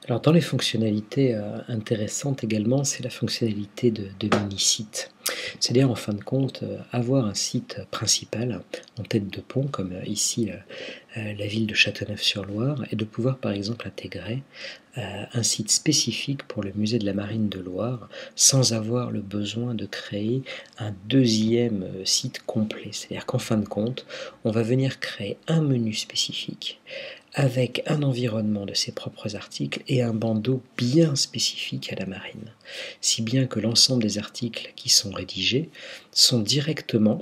Alors dans les fonctionnalités intéressantes également, c'est la fonctionnalité de mini-site. C'est-à-dire en fin de compte, avoir un site principal en tête de pont, comme ici la ville de Châteauneuf-sur-Loire, et de pouvoir par exemple intégrer un site spécifique pour le musée de la Marine de Loire, sans avoir le besoin de créer un deuxième site complet. C'est-à-dire qu'en fin de compte, on va venir créer un menu spécifique avec un environnement de ses propres articles et un bandeau bien spécifique à la marine. Si bien que l'ensemble des articles qui sont rédigés sont directement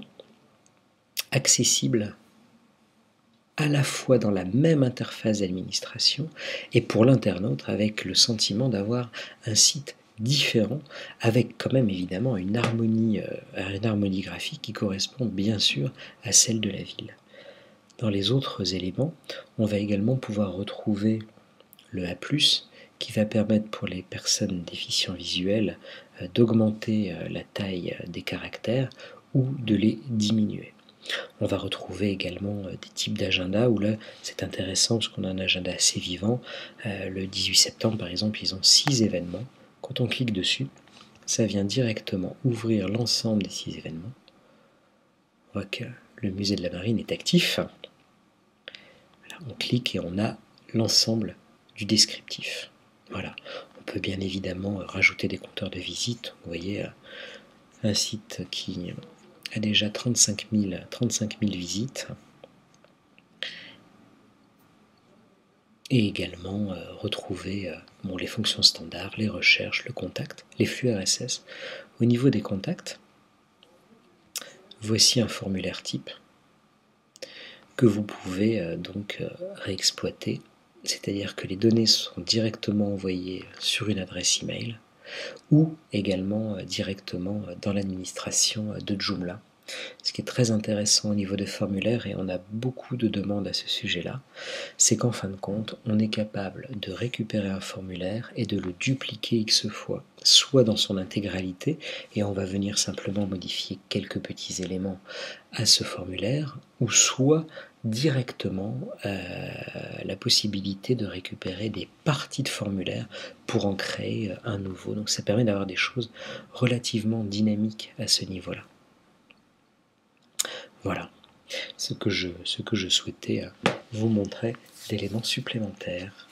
accessibles à la fois dans la même interface d'administration et pour l'internaute avec le sentiment d'avoir un site différent, avec quand même évidemment une harmonie graphique qui correspond bien sûr à celle de la ville. Dans les autres éléments, on va également pouvoir retrouver le A+, qui va permettre pour les personnes déficients visuels d'augmenter la taille des caractères ou de les diminuer. On va retrouver également des types d'agenda où là c'est intéressant parce qu'on a un agenda assez vivant. Le 18 septembre par exemple, ils ont 6 événements. Quand on clique dessus, ça vient directement ouvrir l'ensemble des 6 événements. On voit que le musée de la Marine est actif. On clique et on a l'ensemble du descriptif. Voilà. On peut bien évidemment rajouter des compteurs de visite. Vous voyez un site qui a déjà 35 000 visites. Et également retrouver les fonctions standards, les recherches, le contact, les flux RSS. Au niveau des contacts, voici un formulaire type que vous pouvez donc réexploiter, c'est-à-dire que les données sont directement envoyées sur une adresse email ou également directement dans l'administration de Joomla. Ce qui est très intéressant au niveau des formulaires, et on a beaucoup de demandes à ce sujet-là, c'est qu'en fin de compte, on est capable de récupérer un formulaire et de le dupliquer X fois, soit dans son intégralité, et on va venir simplement modifier quelques petits éléments à ce formulaire, ou soit directement la possibilité de récupérer des parties de formulaire pour en créer un nouveau. Donc ça permet d'avoir des choses relativement dynamiques à ce niveau-là. Voilà ce que je souhaitais vous montrer d'éléments supplémentaires.